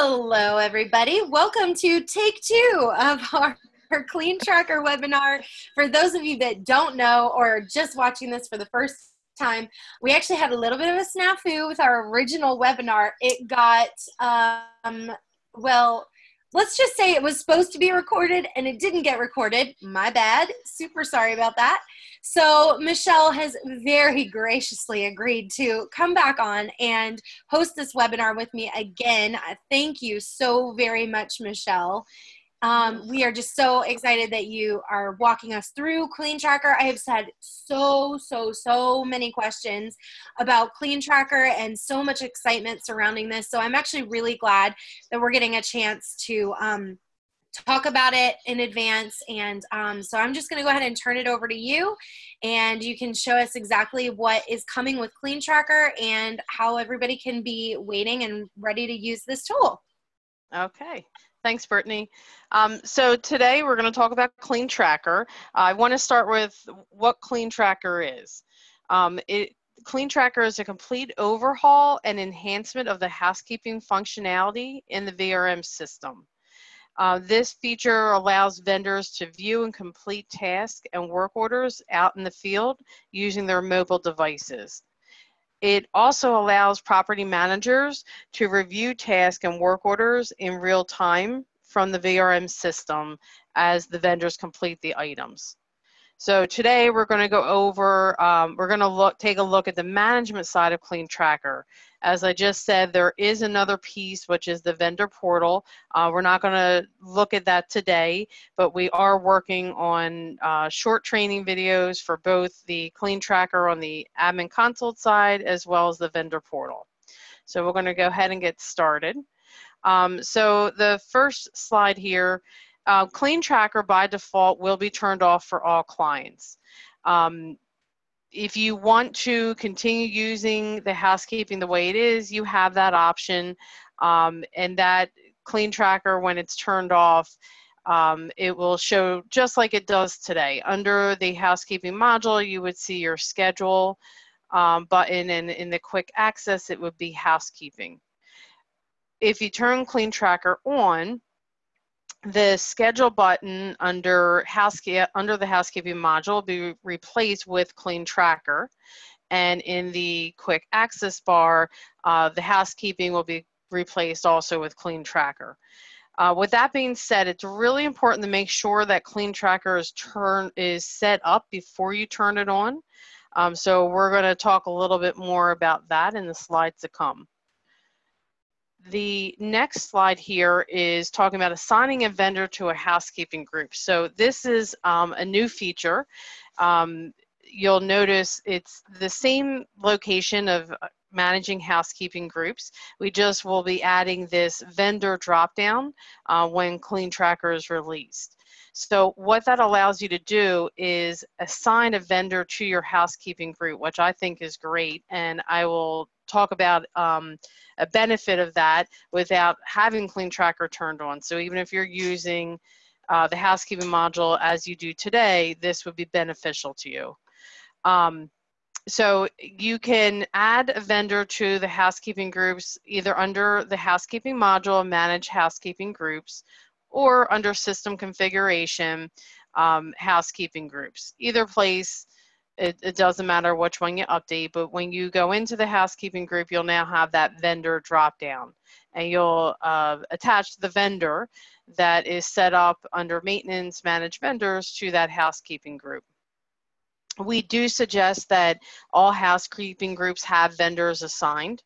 Hello, everybody. Welcome to take two of our cleanTracker webinar. For those of you that don't know or are just watching this for the first time, we actually had a little bit of a snafu with our original webinar. It got, well, let's just say it was supposed to be recorded and it didn't get recorded. My bad. Super sorry about that. So Michelle has very graciously agreed to come back on and host this webinar with me again. Thank you so very much, Michelle. We are just so excited that you are walking us through cleanTracker. I have said so many questions about cleanTracker and so much excitement surrounding this. So I'm actually really glad that we're getting a chance to talk about it in advance. And so I'm just going to go ahead and turn it over to you, and you can show us exactly what is coming with cleanTracker and how everybody can be waiting and ready to use this tool. Okay. Thanks, Brittany. So today we're going to talk about cleanTracker. I want to start with what cleanTracker is. cleanTracker is a complete overhaul and enhancement of the housekeeping functionality in the VRM system. This feature allows vendors to view and complete tasks and work orders out in the field using their mobile devices. It also allows property managers to review tasks and work orders in real time from the VRM system as the vendors complete the items. So today we're going to go over, we're going to take a look at the management side of cleanTracker. As I just said, there is another piece, which is the vendor portal. We're not going to look at that today, but we are working on short training videos for both the cleanTracker on the admin console side as well as the vendor portal. So we're going to go ahead and get started. So the first slide here, cleanTracker by default will be turned off for all clients. If you want to continue using the housekeeping the way it is, you have that option, and that cleanTracker, when it's turned off, it will show just like it does today. Under the housekeeping module, you would see your schedule button, and in the quick access, it would be housekeeping. If you turn cleanTracker on, the schedule button under the housekeeping module will be replaced with cleanTracker, and in the quick access bar, the housekeeping will be replaced also with cleanTracker. With that being said, it's really important to make sure that cleanTracker is set up before you turn it on. So we're going to talk a little bit more about that in the slides to come. The next slide here is talking about assigning a vendor to a housekeeping group. So this is a new feature. You'll notice it's the same location of managing housekeeping groups. We just will be adding this vendor dropdown when cleanTracker is released. So what that allows you to do is assign a vendor to your housekeeping group, which I think is great, and I will talk about a benefit of that without having cleanTracker turned on. So even if you're using the housekeeping module as you do today, this would be beneficial to you. So you can add a vendor to the housekeeping groups either under the housekeeping module, manage housekeeping groups, or under system configuration, housekeeping groups. Either place, it doesn't matter which one you update, but when you go into the housekeeping group, you'll now have that vendor drop down, and you'll attach the vendor that is set up under maintenance manage vendors to that housekeeping group. We do suggest that all housekeeping groups have vendors assigned.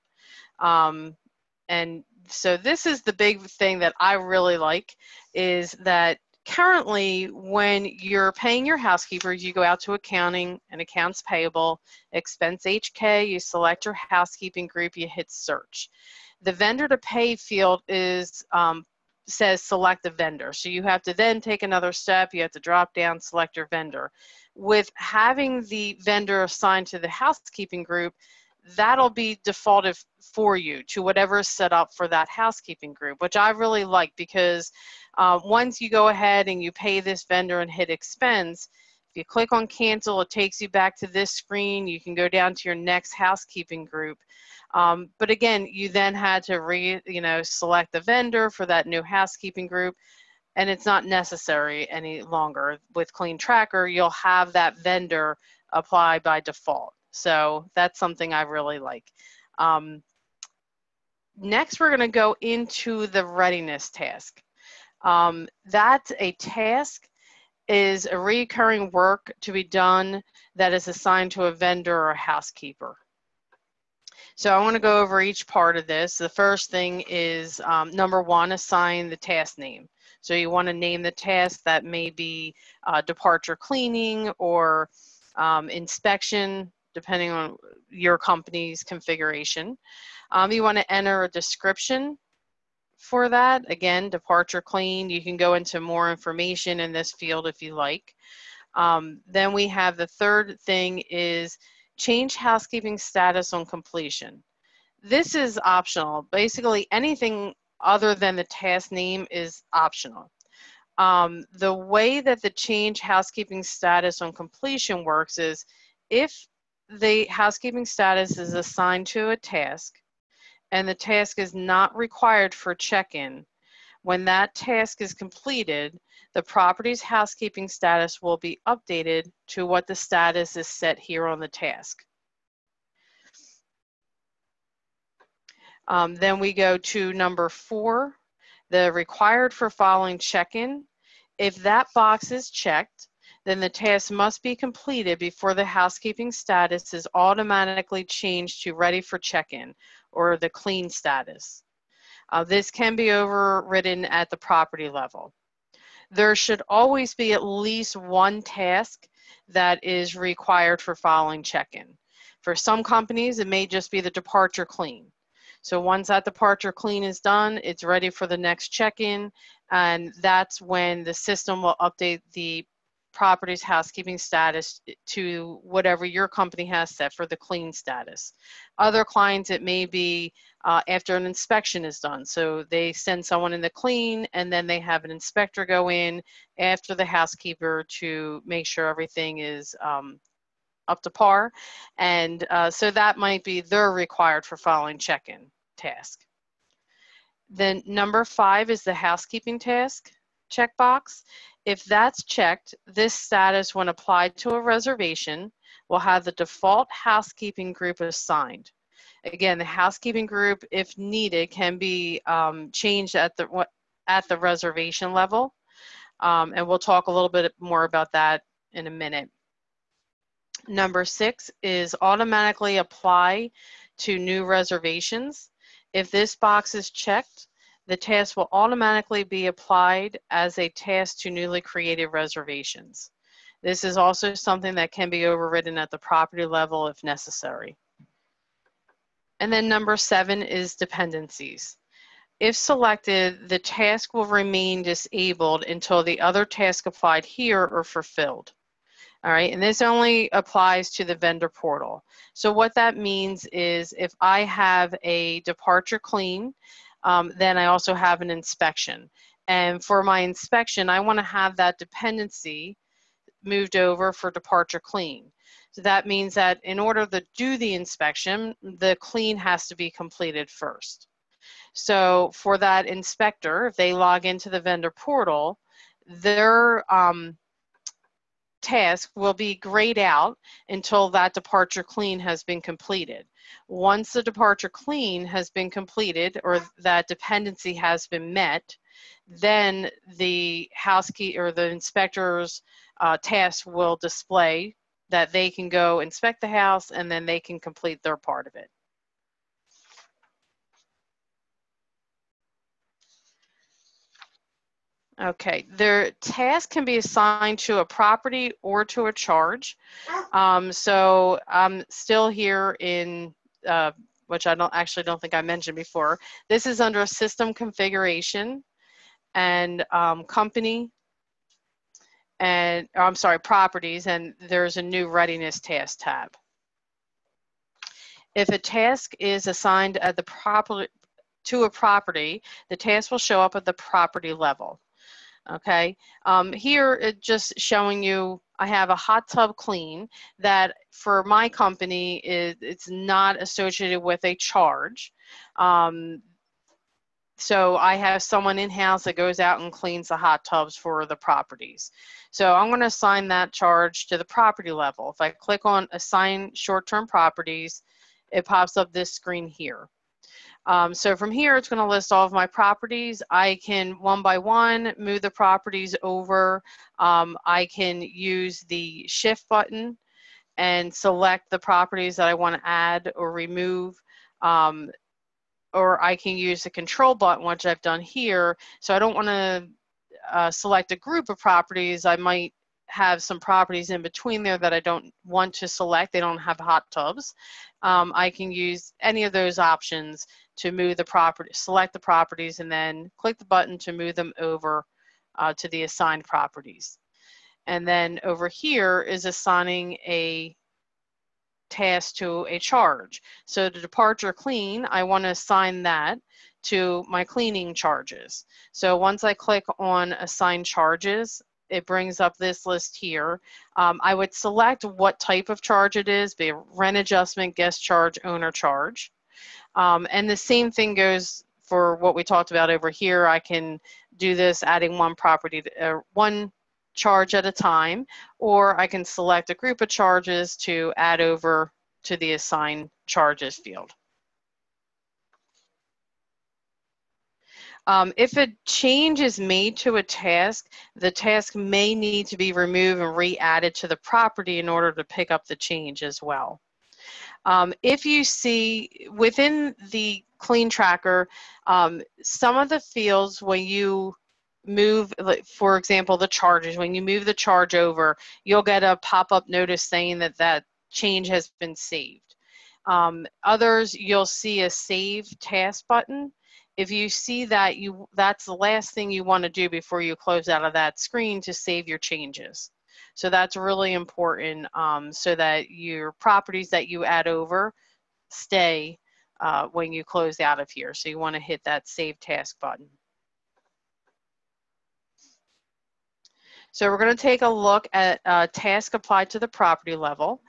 And so this is the big thing that I really like, is that currently, when you're paying your housekeepers, you go out to accounting and accounts payable, expense HK, you select your housekeeping group, you hit search. The vendor to pay field is says select a vendor. So you have to then take another step. You have to drop down, select your vendor. With having the vendor assigned to the housekeeping group, that'll be defaulted for you to whatever is set up for that housekeeping group, which I really like, because once you go ahead and you pay this vendor and hit expense, if you click on cancel, it takes you back to this screen. You can go down to your next housekeeping group. But again, you then had to select the vendor for that new housekeeping group, and it's not necessary any longer. With cleanTracker, you'll have that vendor apply by default. So that's something I really like. Next, we're going to go into the readiness task. That's a task is a recurring work to be done that is assigned to a vendor or a housekeeper. So I want to go over each part of this. The first thing is number one, assign the task name. So you want to name the task. That may be departure cleaning or inspection, depending on your company's configuration. You want to enter a description for that. Again, departure clean. You can go into more information in this field if you like. Then we have the third thing is change housekeeping status on completion. This is optional. Basically, anything other than the task name is optional. The way that the change housekeeping status on completion works is if the housekeeping status is assigned to a task and the task is not required for check-in, when that task is completed, the property's housekeeping status will be updated to what the status is set here on the task. Then we go to number 4, the required for following check-in. If that box is checked, then the task must be completed before the housekeeping status is automatically changed to ready for check-in, or the clean status. This can be overridden at the property level. There should always be at least one task that is required for following check-in. For some companies, it may just be the departure clean. So once that departure clean is done, it's ready for the next check-in, and that's when the system will update the property's housekeeping status to whatever your company has set for the clean status. Other clients, it may be after an inspection is done. So they send someone in the clean, and then they have an inspector go in after the housekeeper to make sure everything is up to par. And so that might be their required for following check-in task. Then number 5 is the housekeeping task checkbox. If that's checked, this status, when applied to a reservation, will have the default housekeeping group assigned. Again, the housekeeping group, if needed, can be changed at the reservation level. And we'll talk a little bit more about that in a minute. Number 6 is automatically apply to new reservations. If this box is checked, the task will automatically be applied as a task to newly created reservations. This is also something that can be overridden at the property level if necessary. And then number 7 is dependencies. If selected, the task will remain disabled until the other tasks applied here are fulfilled. All right, and this only applies to the vendor portal. So what that means is if I have a departure clean, then I also have an inspection. And for my inspection, I want to have that dependency moved over for departure clean. So that means that in order to do the inspection, the clean has to be completed first. So for that inspector, if they log into the vendor portal, their task will be grayed out until that departure clean has been completed. Once the departure clean has been completed or that dependency has been met, then the housekeeper or the inspector's task will display that they can go inspect the house and then they can complete their part of it. Okay, their task can be assigned to a property or to a charge. So I'm still here in, which I don't think I mentioned before. This is under system configuration and company, and I'm sorry, properties, and there's a new readiness task tab. If a task is assigned at the to a property, the task will show up at the property level. Okay, here it's just showing you I have a hot tub clean that for my company it's not associated with a charge. So I have someone in-house that goes out and cleans the hot tubs for the properties. So I'm going to assign that charge to the property level. If I click on Assign Short-Term Properties, it pops up this screen here. So from here, it's going to list all of my properties. I can one by one move the properties over. I can use the Shift button and select the properties that I want to add or remove. Or I can use the Control button, which I've done here. So I don't want to select a group of properties. I might have some properties in between there that I don't want to select. They don't have hot tubs. I can use any of those options to move the property, select the properties, and then click the button to move them over to the assigned properties. And then over here is assigning a task to a charge. So the departure clean, I want to assign that to my cleaning charges. So once I click on assign charges, it brings up this list here. I would select what type of charge it is, be it rent adjustment, guest charge, owner charge. And the same thing goes for what we talked about over here. I can do this adding one property, one charge at a time, or I can select a group of charges to add over to the assign charges field. If a change is made to a task, the task may need to be removed and re-added to the property in order to pick up the change as well. If you see within the cleanTracker, some of the fields when you move, for example, the charges, when you move the charge over, you'll get a pop-up notice saying that that change has been saved. Others, you'll see a Save Task button. If you see that, that's the last thing you want to do before you close out of that screen to save your changes. So that's really important so that your properties that you add over stay when you close out of here. So you want to hit that Save Task button. So we're going to take a look at task applied to the property level.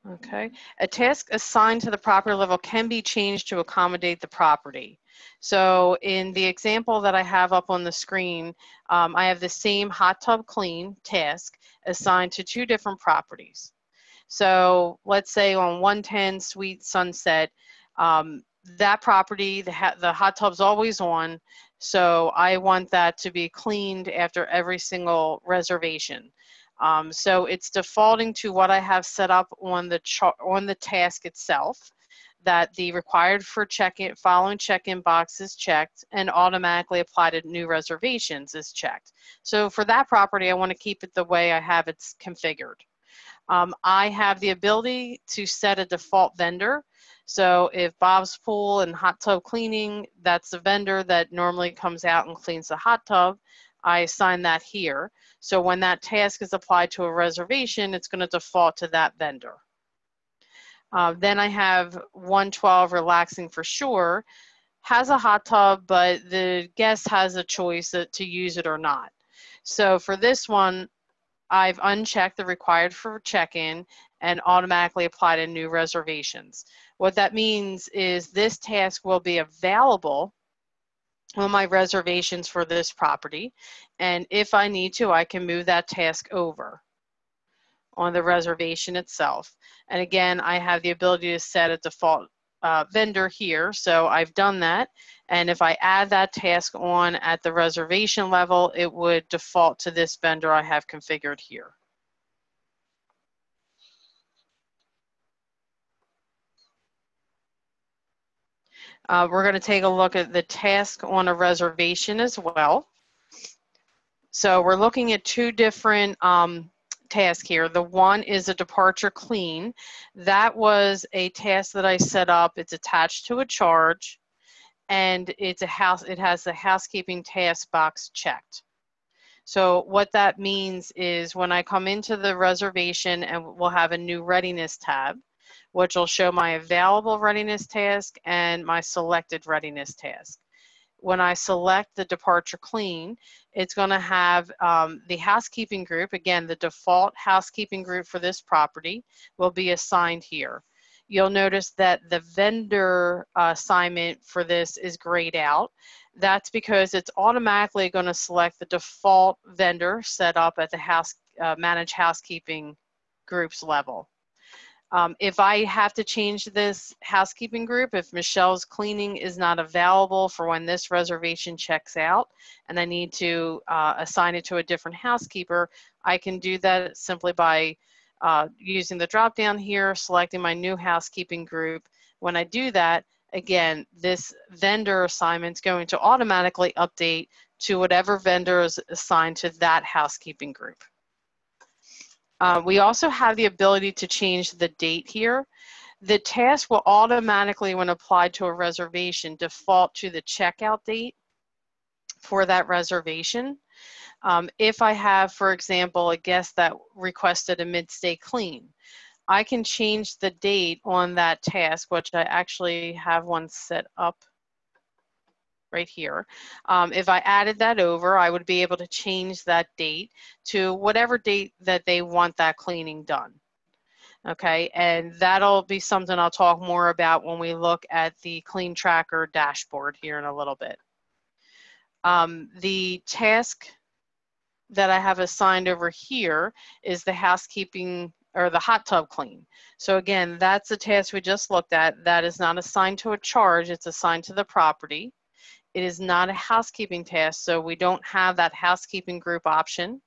Okay, a task assigned to the property level can be changed to accommodate the property. So in the example that I have up on the screen, I have the same hot tub clean task assigned to two different properties. So let's say on 110 Suite Sunset, that property, the hot tub's always on, so I want that to be cleaned after every single reservation. So it's defaulting to what I have set up on the task itself, that the required for check-in, following check-in box is checked, and automatically apply to new reservations is checked. So for that property, I want to keep it the way I have it configured. I have the ability to set a default vendor. So if Bob's Pool and Hot Tub Cleaning, that's the vendor that normally comes out and cleans the hot tub, I assign that here. So when that task is applied to a reservation, it's going to default to that vendor. Then I have 112 Relaxing for Shore, has a hot tub, but the guest has a choice to use it or not. So for this one, I've unchecked the required for check-in and automatically apply to new reservations. What that means is this task will be available on my reservations for this property, and if I need to, I can move that task over on the reservation itself. And again, I have the ability to set a default vendor here, so I've done that. And if I add that task on at the reservation level, it would default to this vendor I have configured here. We're going to take a look at the task on a reservation as well. So we're looking at two different tasks here. The one is a departure clean. That was a task that I set up. It's attached to a charge, and it has the housekeeping task box checked. So what that means is when I come into the reservation, and we'll have a new readiness tab, which will show my available readiness task and my selected readiness task. when I select the departure clean, it's going to have the housekeeping group. Again, the default housekeeping group for this property will be assigned here. You'll notice that the vendor assignment for this is grayed out. That's because it's automatically going to select the default vendor set up at the manage housekeeping groups level. If I have to change this housekeeping group, if Michelle's cleaning is not available for when this reservation checks out, and I need to assign it to a different housekeeper, I can do that simply by using the drop down here, selecting my new housekeeping group. When I do that, again, this vendor assignment is going to automatically update to whatever vendor is assigned to that housekeeping group. We also have the ability to change the date here. The task will automatically, when applied to a reservation, default to the checkout date for that reservation. If I have, for example, a guest that requested a mid-stay clean, I can change the date on that task, which I actually have one set up right here. If I added that over, I would be able to change that date to whatever date that they want that cleaning done. Okay, and that'll be something I'll talk more about when we look at the cleanTracker dashboard here in a little bit. The task that I have assigned over here is the housekeeping or the hot tub clean. So again, that's the task we just looked at. That is not assigned to a charge, it's assigned to the property. It is not a housekeeping task, so we don't have that housekeeping group option.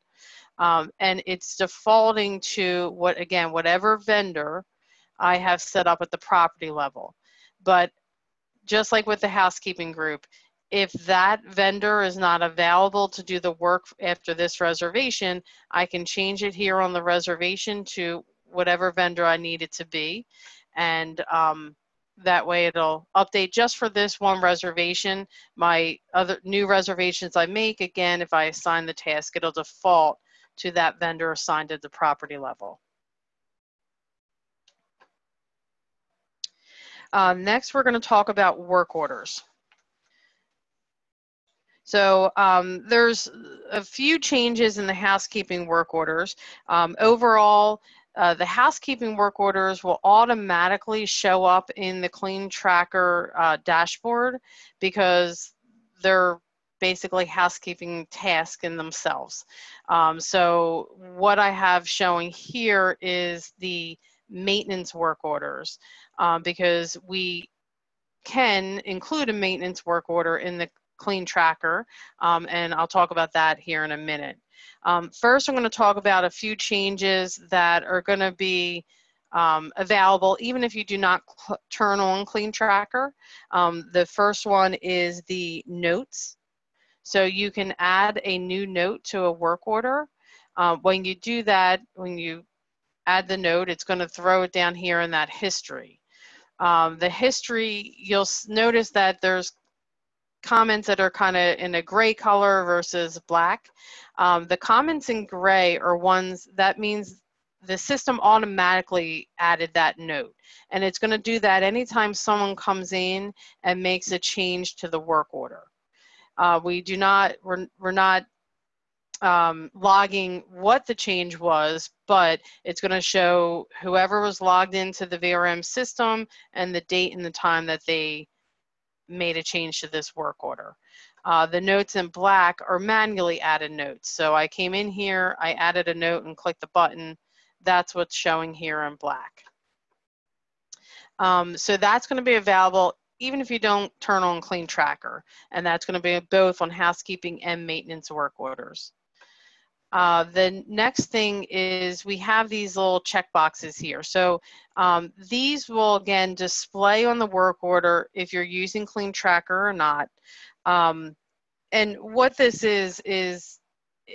And it's defaulting to whatever vendor I have set up at the property level. But just like with the housekeeping group, if that vendor is not available to do the work after this reservation, I can change it here on the reservation to whatever vendor I need it to be. And that way it'll update just for this one reservation. My other new reservations I make, again, if I assign the task, it'll default to that vendor assigned at the property level. Next, we're going to talk about work orders. So there's a few changes in the housekeeping work orders. Overall, the housekeeping work orders will automatically show up in the cleanTracker dashboard because they're basically housekeeping tasks in themselves. So what I have showing here is the maintenance work orders because we can include a maintenance work order in the cleanTracker, and I'll talk about that here in a minute. First, I'm going to talk about a few changes that are going to be available even if you do not turn on cleanTracker. The first one is the notes. So you can add a new note to a work order. When you do that, when you add the note, it's going to throw it down here in that history. The history, you'll notice that there's comments that are kind of in a gray color versus black. The comments in gray are ones that means the system automatically added that note, and it's going to do that anytime someone comes in and makes a change to the work order. We're not logging what the change was, but it's going to show whoever was logged into the VRM system and the date and the time that they made a change to this work order. The notes in black are manually added notes. So I came in here, I added a note and clicked the button. That's what's showing here in black. So that's going to be available even if you don't turn on cleanTracker, and that's going to be both on housekeeping and maintenance work orders. The next thing is we have these little check boxes here. So these will again display on the work order if you're using cleanTracker or not. And what this is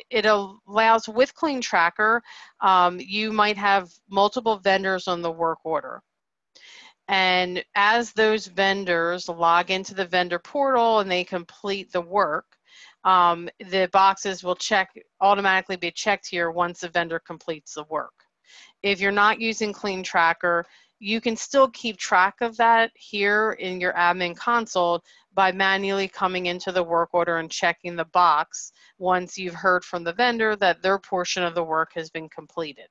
it allows with cleanTracker, you might have multiple vendors on the work order. And as those vendors log into the vendor portal and they complete the work, the boxes will automatically be checked here once the vendor completes the work. If you're not using cleanTracker, You can still keep track of that here in your admin console by manually coming into the work order and checking the box once you've heard from the vendor that their portion of the work has been completed.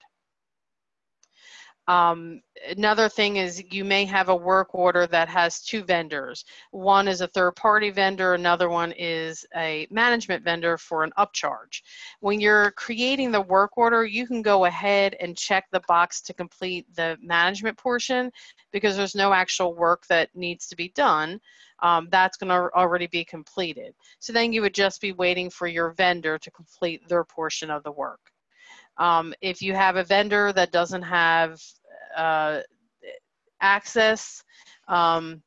Another thing is you may have a work order that has two vendors. One is a third-party vendor, another one is a management vendor for an upcharge. When you're creating the work order, you can go ahead and check the box to complete the management portion because there's no actual work that needs to be done. That's going to already be completed. So then you would just be waiting for your vendor to complete their portion of the work. If you have a vendor that doesn't have access to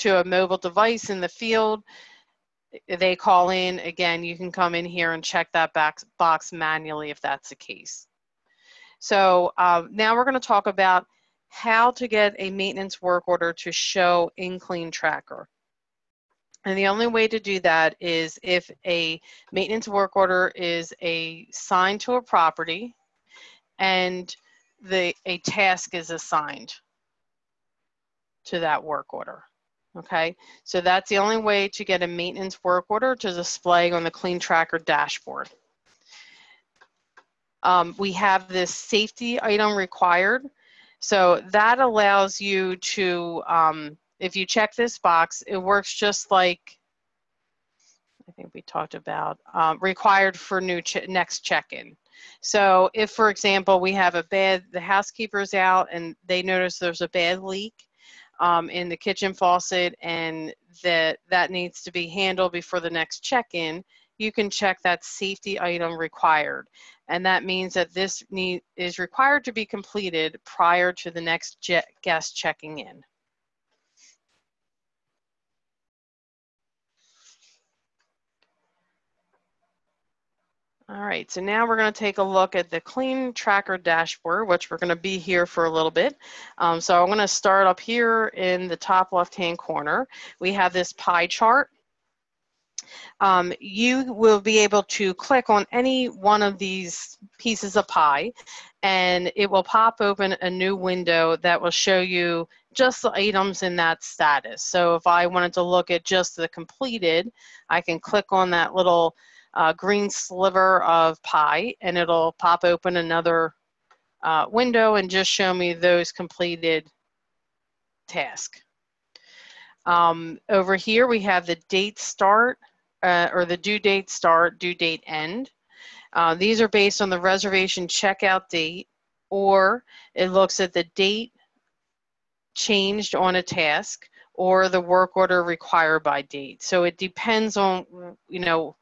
a mobile device in the field, they call in, again, you can come in here and check that box manually if that's the case. So now we're going to talk about how to get a maintenance work order to show in cleanTracker. And the only way to do that is if a maintenance work order is assigned to a property and a task is assigned to that work order. Okay, so that's the only way to get a maintenance work order to display on the cleanTracker dashboard. We have this safety item required. So that allows you to, if you check this box, it works just like, I think we talked about, required for next check-in. So if, for example, we have the housekeeper's out and they notice there's a bad leak in the kitchen faucet and that needs to be handled before the next check-in, you can check that safety item required. And that means that this is required to be completed prior to the next guest checking in. All right, so now we're going to take a look at the cleanTracker dashboard, which we're going to be here for a little bit. So I'm going to start up here in the top left-hand corner. We have this pie chart. You will be able to click on any one of these pieces of pie, and it will pop open a new window that will show you just the items in that status. So if I wanted to look at just the completed, I can click on that little green sliver of pie, and it'll pop open another window and just show me those completed tasks. Over here we have the date start, or the due date start, due date end. These are based on the reservation checkout date, or it looks at the date changed on a task or the work order required by date. So it depends on, you know,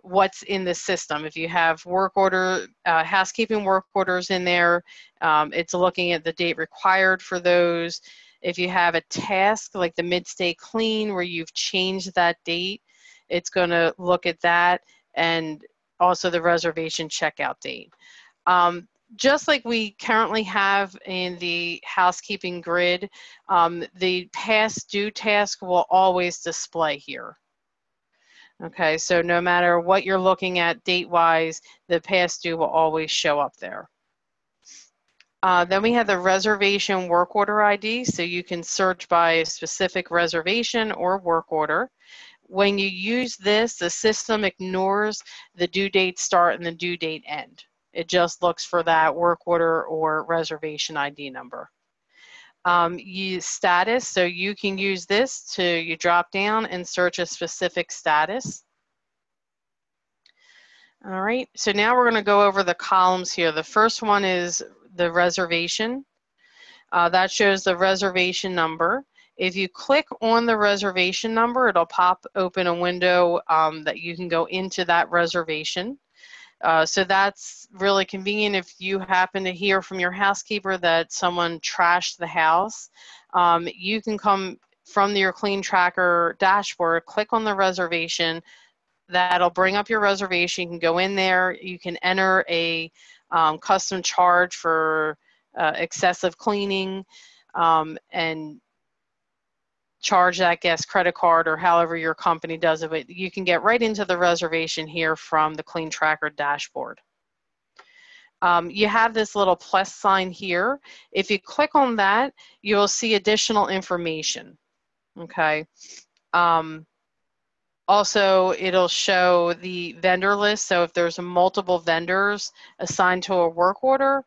what's in the system. If you have work order, housekeeping work orders in there, it's looking at the date required for those. If you have a task like the mid-stay clean where you've changed that date, it's going to look at that, and also the reservation checkout date. Just like we currently have in the housekeeping grid, the past due task will always display here. Okay, so no matter what you're looking at date-wise, the past due will always show up there. Then we have the reservation work order ID, so you can search by a specific reservation or work order. When you use this, the system ignores the due date start and the due date end. It just looks for that work order or reservation ID number. Use status, so you can use this to, you drop down and search a specific status. All right, so now we're going to go over the columns here. The first one is the reservation. That shows the reservation number. If you click on the reservation number, it'll pop open a window that you can go into that reservation. So that's really convenient if you happen to hear from your housekeeper that someone trashed the house. You can come from your cleanTracker dashboard, click on the reservation. That'll bring up your reservation. You can go in there. You can enter a custom charge for excessive cleaning and charge that guest credit card or however your company does it. But you can get right into the reservation here from the cleanTracker dashboard. You have this little plus sign here. If you click on that, you'll see additional information, okay? Also, it'll show the vendor list. So if there's multiple vendors assigned to a work order,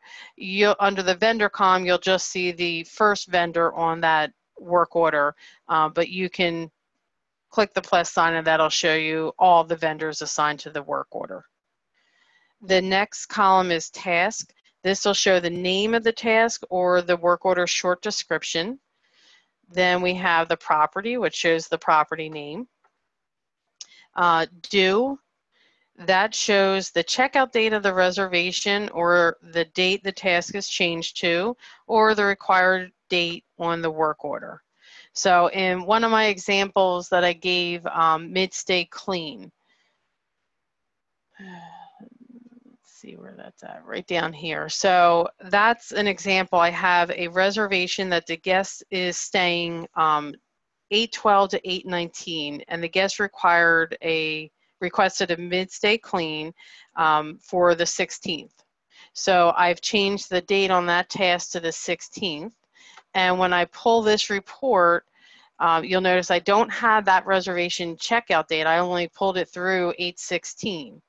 under the vendor column, you'll just see the first vendor on that work order, but you can click the plus sign and that'll show you all the vendors assigned to the work order. The next column is task. This will show the name of the task or the work order short description. Then we have the property, which shows the property name. Due, that shows the checkout date of the reservation or the date the task is changed to, or the required date on the work order. So in one of my examples that I gave, mid-stay clean. Let's see where that's at, right down here. So that's an example. I have a reservation that the guest is staying 8/12 to 8/19, and the guest requested a mid-stay clean for the 16th. So I've changed the date on that task to the 16th. And when I pull this report, you'll notice I don't have that reservation checkout date. I only pulled it through 8/16.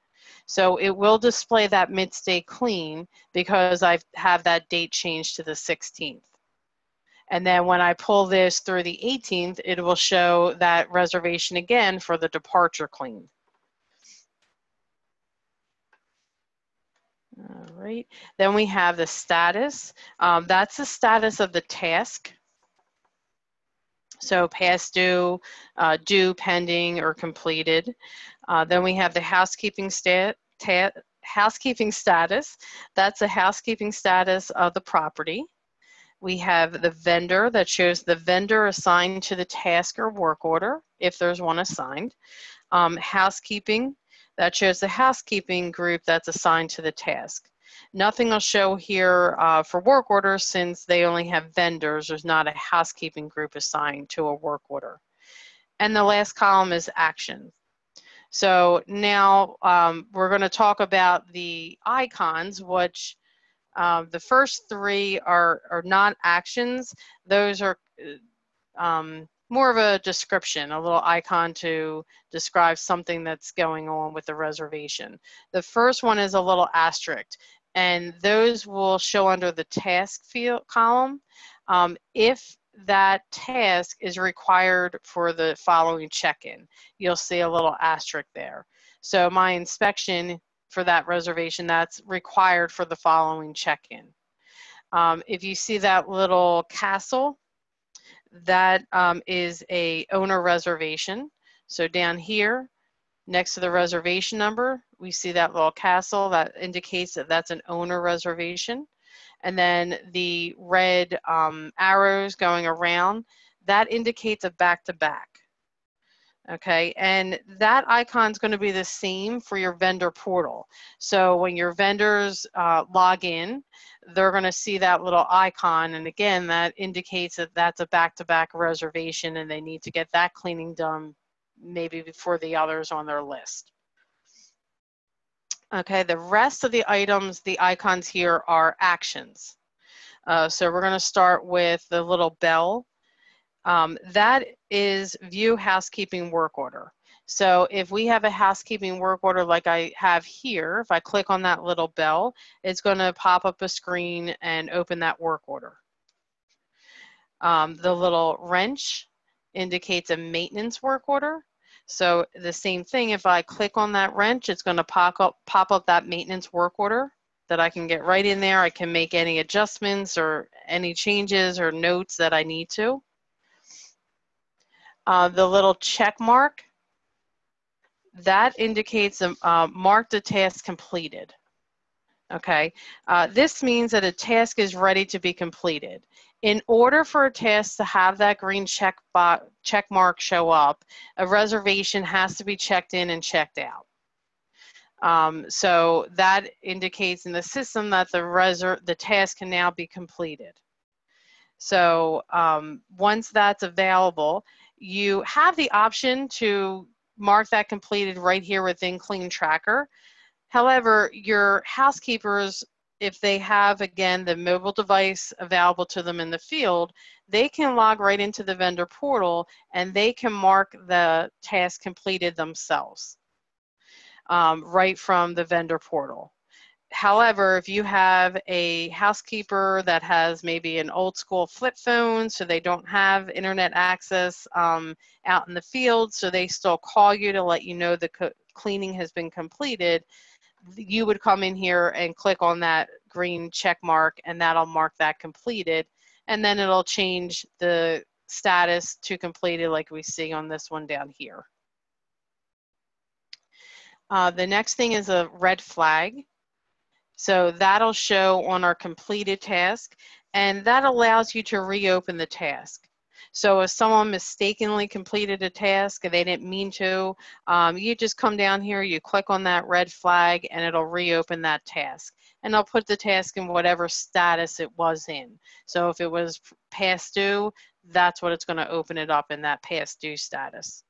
So it will display that mid-stay clean because I have that date changed to the 16th. And then when I pull this through the 18th, it will show that reservation again for the departure clean. All right, then we have the status. That's the status of the task. So past due, due, pending, or completed. Then we have the housekeeping status. That's the housekeeping status of the property. We have the vendor that shows the vendor assigned to the task or work order, if there's one assigned. Housekeeping, that shows the housekeeping group that's assigned to the task. Nothing will show here for work orders since they only have vendors. There's not a housekeeping group assigned to a work order. And the last column is action. So now we're going to talk about the icons, which the first three are not actions. Those are more of a description, a little icon to describe something that's going on with the reservation. The first one is a little asterisk, and those will show under the task field column if that task is required for the following check-in. You'll see a little asterisk there. So my inspection for that reservation, that's required for the following check-in. If you see that little castle, that is a owner reservation. So down here, next to the reservation number, we see that little castle that indicates that that's an owner reservation. And then the red arrows going around, that indicates a back-to-back. Okay, and that icon is going to be the same for your vendor portal. So when your vendors log in, they're going to see that little icon, and again, that indicates that that's a back-to-back reservation and they need to get that cleaning done maybe before the others on their list. Okay, the rest of the items, the icons here are actions. So we're going to start with the little bell. That is view housekeeping work order. So if we have a housekeeping work order like I have here, if I click on that little bell, it's going to pop up a screen and open that work order. The little wrench indicates a maintenance work order. So the same thing, if I click on that wrench, it's going to pop up that maintenance work order that I can get right in there. I can make any adjustments or any changes or notes that I need to. The little check mark, that indicates mark the task completed. Okay, this means that a task is ready to be completed. In order for a task to have that green check mark show up, a reservation has to be checked in and checked out. So that indicates in the system that the task can now be completed. So once that's available, you have the option to mark that completed right here within cleanTracker. However, your housekeepers if they have, again, the mobile device available to them in the field, they can log right into the vendor portal and they can mark the task completed themselves right from the vendor portal. However, if you have a housekeeper that has maybe an old school flip phone, so they don't have internet access out in the field, so they still call you to let you know the cleaning has been completed, you would come in here and click on that green check mark, and that'll mark that completed, and then it'll change the status to completed like we see on this one down here. The next thing is a red flag. So that'll show on our completed task, and that allows you to reopen the task. So if someone mistakenly completed a task and they didn't mean to, you just come down here, you click on that red flag, and it'll reopen that task. And I'll put the task in whatever status it was in. So if it was past due, that's what it's going to open it up in, that past due status.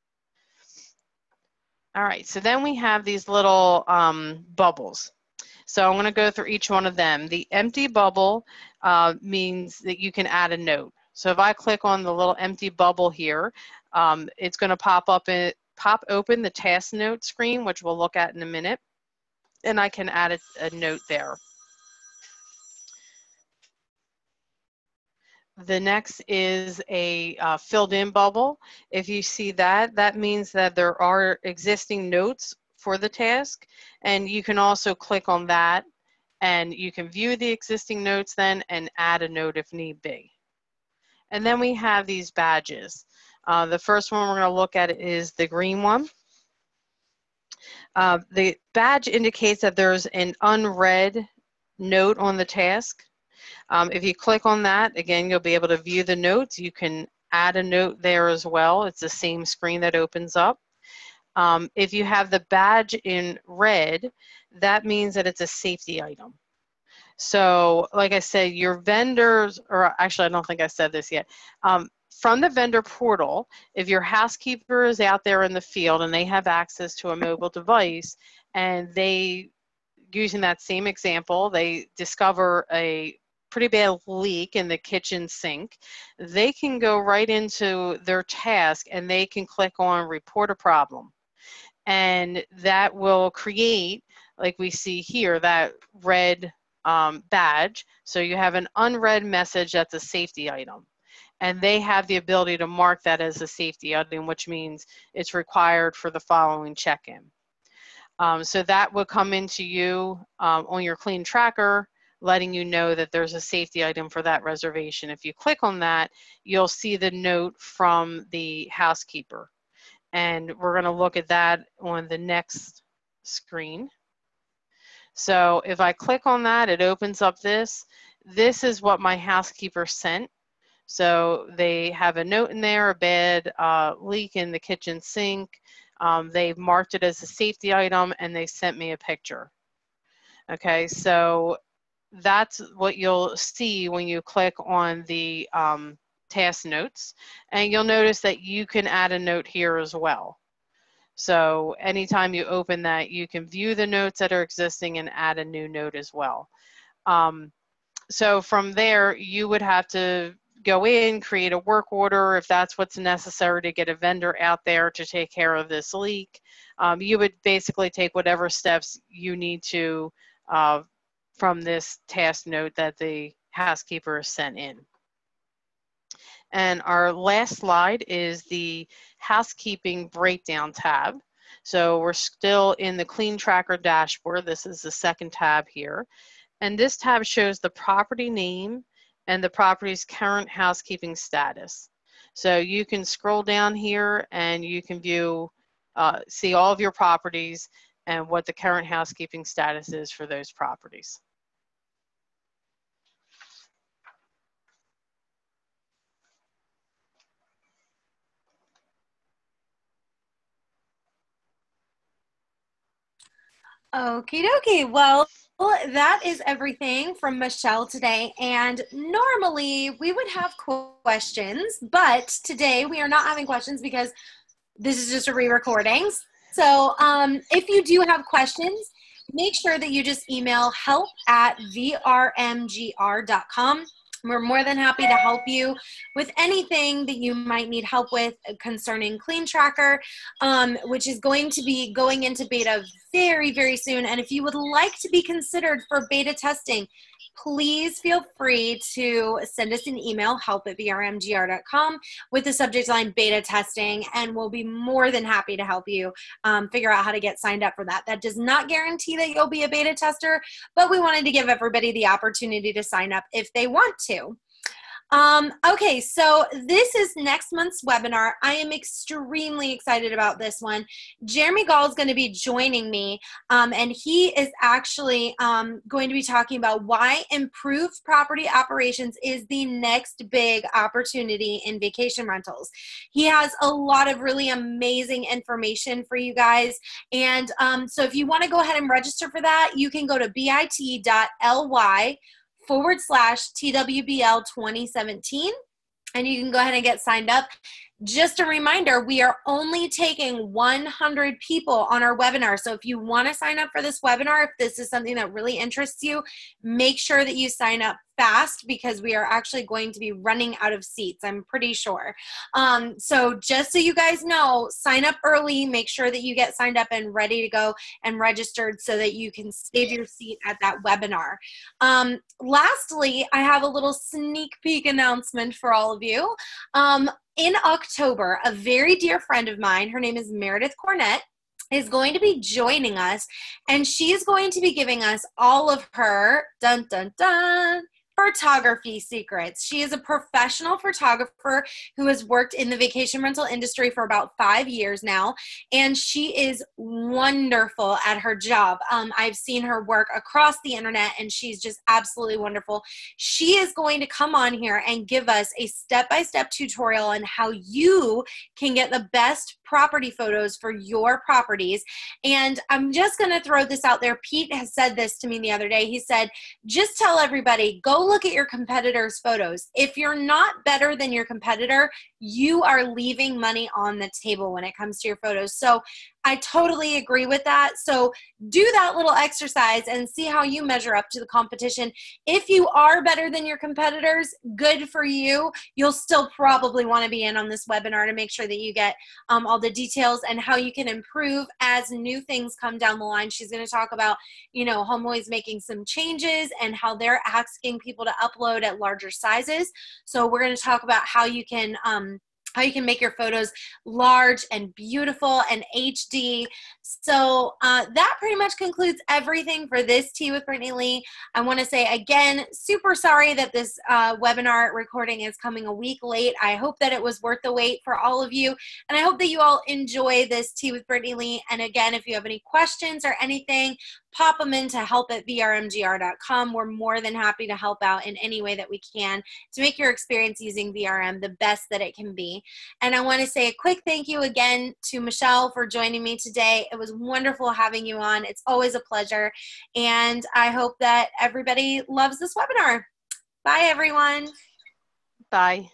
All right, so then we have these little bubbles. So I'm going to go through each one of them. The empty bubble means that you can add a note. So if I click on the little empty bubble here, it's going to pop open the task note screen, which we'll look at in a minute, and I can add a note there. The next is a filled in bubble. If you see that, that means that there are existing notes for the task, and you can also click on that and you can view the existing notes then and add a note if need be. And then we have these badges. The first one we're going to look at is the green one. The badge indicates that there's an unread note on the task. If you click on that, again, you'll be able to view the notes. You can add a note there as well. It's the same screen that opens up. If you have the badge in red, that means that it's a safety item. So like I said, your vendors, or actually I don't think I said this yet, from the vendor portal, if your housekeeper is out there in the field and they have access to a mobile device and they, using that same example, they discover a pretty bad leak in the kitchen sink, they can go right into their task and they can click on report a problem. And that will create, like we see here, that red badge. So you have an unread message that's a safety item. And they have the ability to mark that as a safety item, which means it's required for the following check-in. So that will come into you on your cleanTracker, letting you know that there's a safety item for that reservation. If you click on that, you'll see the note from the housekeeper. And we're going to look at that on the next screen. So if I click on that, it opens up this. This is what my housekeeper sent. So they have a note in there, a bad leak in the kitchen sink. They've marked it as a safety item and they sent me a picture. Okay, so that's what you'll see when you click on the task notes, and you'll notice that you can add a note here as well. So anytime you open that, you can view the notes that are existing and add a new note as well. So from there, you would have to go in, create a work order if that's what's necessary to get a vendor out there to take care of this leak. You would basically take whatever steps you need to from this task note that the housekeeper sent in. And our last slide is the Housekeeping Breakdown tab. So we're still in the cleanTracker dashboard. This is the second tab here. And this tab shows the property name and the property's current housekeeping status. So you can scroll down here and you can view, see all of your properties and what the current housekeeping status is for those properties. Okie dokie. Well, that is everything from Michelle today. And normally we would have questions, but today we are not having questions because this is just a re-recording. So if you do have questions, make sure that you just email help@vrmgr.com. We're more than happy to help you with anything that you might need help with concerning cleanTracker, which is going to be going into beta very, very soon. And if you would like to be considered for beta testing, please feel free to send us an email, help@vrmgr.com, with the subject line beta testing, and we'll be more than happy to help you figure out how to get signed up for that. That does not guarantee that you'll be a beta tester, but we wanted to give everybody the opportunity to sign up if they want to. Okay, so this is next month's webinar. I am extremely excited about this one. Jeremy Gall is going to be joining me, and he is actually going to be talking about why improved property operations is the next big opportunity in vacation rentals. He has a lot of really amazing information for you guys, and so if you want to go ahead and register for that, you can go to bit.ly/TWBL 2017, and you can go ahead and get signed up. Just a reminder, we are only taking 100 people on our webinar. So if you want to sign up for this webinar, if this is something that really interests you, make sure that you sign up fast, because we are actually going to be running out of seats, I'm pretty sure. So just so you guys know, sign up early, make sure that you get signed up and ready to go and registered so that you can save your seat at that webinar. Lastly, I have a little sneak peek announcement for all of you. In October, a very dear friend of mine, her name is Meredith Cornett, is going to be joining us, and she is going to be giving us all of her photography secrets. She is a professional photographer who has worked in the vacation rental industry for about 5 years now, and she is wonderful at her job. I've seen her work across the internet, and she's just absolutely wonderful. She is going to come on here and give us a step-by-step tutorial on how you can get the best property photos for your properties. And I'm just going to throw this out there. Pete has said this to me the other day. He said, just tell everybody, go look at your competitors' photos. If you're not better than your competitor, you are leaving money on the table when it comes to your photos. So I totally agree with that. So do that little exercise and see how you measure up to the competition. If you are better than your competitors, good for you. You'll still probably want to be in on this webinar to make sure that you get all the details and how you can improve as new things come down the line. She's going to talk about, HomeAway's making some changes and how they're asking people to upload at larger sizes. So we're going to talk about how you can make your photos large and beautiful and HD. So that pretty much concludes everything for this Tea with Brittany Lee. I want to say again, super sorry that this webinar recording is coming a week late. I hope that it was worth the wait for all of you, and I hope that you all enjoy this Tea with Brittany Lee. And again, if you have any questions or anything, pop them in to help@vrmgr.com. We're more than happy to help out in any way that we can to make your experience using VRM the best that it can be. And I want to say a quick thank you again to Michelle for joining me today. It was wonderful having you on. It's always a pleasure. And I hope that everybody loves this webinar. Bye, everyone. Bye.